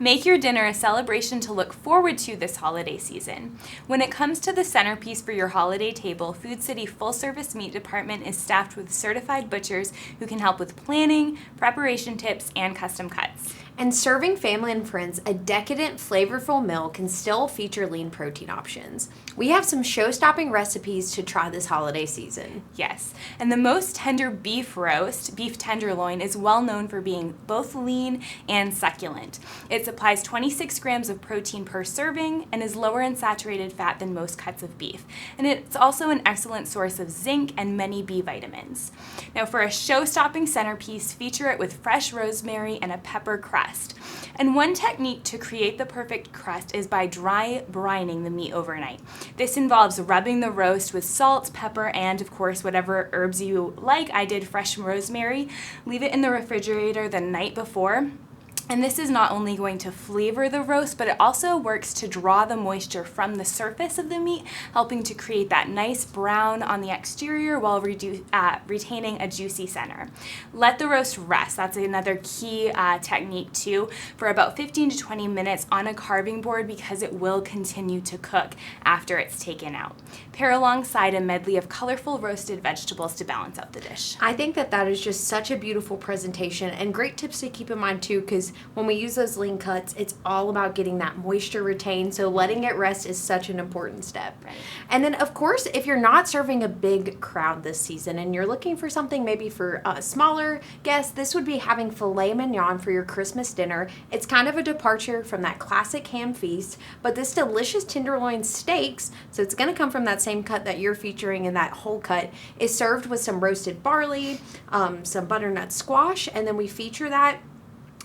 Make your dinner a celebration to look forward to this holiday season. When it comes to the centerpiece for your holiday table, Food City full-service meat department is staffed with certified butchers who can help with planning, preparation tips, and custom cuts. And serving family and friends a decadent, flavorful meal can still feature lean protein options. We have some show-stopping recipes to try this holiday season. Yes, and the most tender beef roast, beef tenderloin, is well known for being both lean and succulent. It supplies 26 grams of protein per serving and is lower in saturated fat than most cuts of beef. And it's also an excellent source of zinc and many B vitamins. Now for a show-stopping centerpiece, feature it with fresh rosemary and a pepper crust. And one technique to create the perfect crust is by dry brining the meat overnight. This involves rubbing the roast with salt, pepper, and of course whatever herbs you like. I did fresh rosemary. Leave it in the refrigerator the night before. And this is not only going to flavor the roast, but it also works to draw the moisture from the surface of the meat, helping to create that nice brown on the exterior while retaining a juicy center. Let the roast rest. That's another key technique too, for about 15 to 20 minutes on a carving board because it will continue to cook after it's taken out. Pair alongside a medley of colorful roasted vegetables to balance out the dish. I think that is just such a beautiful presentation and great tips to keep in mind too, because when we use those lean cuts, it's all about getting that moisture retained, so letting it rest is such an important step. Right. And then, of course, if you're not serving a big crowd this season and you're looking for something maybe for smaller guests, this would be having filet mignon for your Christmas dinner. It's kind of a departure from that classic ham feast, but this delicious tenderloin steaks, so it's going to come from that same cut that you're featuring in that whole cut, is served with some roasted barley, some butternut squash, and then we feature that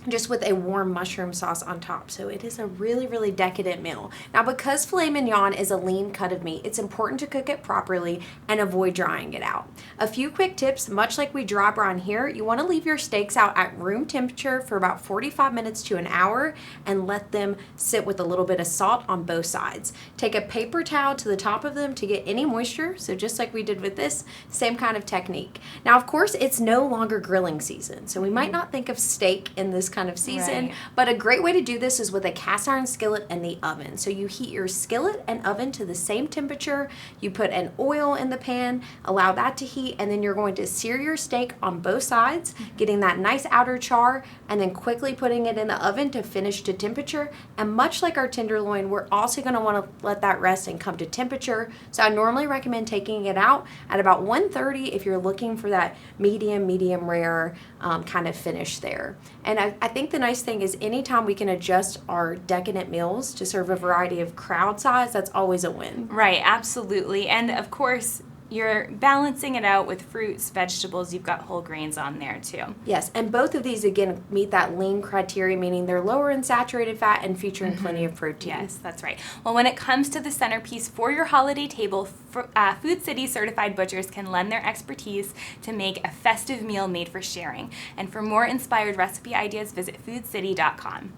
just with a warm mushroom sauce on top. So it is a really, really decadent meal. Now, because filet mignon is a lean cut of meat, it's important to cook it properly and avoid drying it out. A few quick tips: much like we dry brine here, you want to leave your steaks out at room temperature for about 45 minutes to an hour and let them sit with a little bit of salt on both sides. Take a paper towel to the top of them to get any moisture, so just like we did with this, same kind of technique. Now, of course, it's no longer grilling season, so we might not think of steak in this kind of season, right, but a great way to do this is with a cast iron skillet and the oven. So you heat your skillet and oven to the same temperature, you put an oil in the pan, allow that to heat, and then you're going to sear your steak on both sides, getting that nice outer char, and then quickly putting it in the oven to finish to temperature. And much like our tenderloin, we're also going to want to let that rest and come to temperature. So I normally recommend taking it out at about 130 if you're looking for that medium rare kind of finish there. And I think the nice thing is anytime we can adjust our decadent meals to serve a variety of crowd size, that's always a win. Right, absolutely. And of course, you're balancing it out with fruits, vegetables, you've got whole grains on there too. Yes, and both of these again meet that lean criteria, meaning they're lower in saturated fat and featuring plenty of protein. Yes, that's right. Well, when it comes to the centerpiece for your holiday table, Food City certified butchers can lend their expertise to make a festive meal made for sharing. And for more inspired recipe ideas, visit foodcity.com.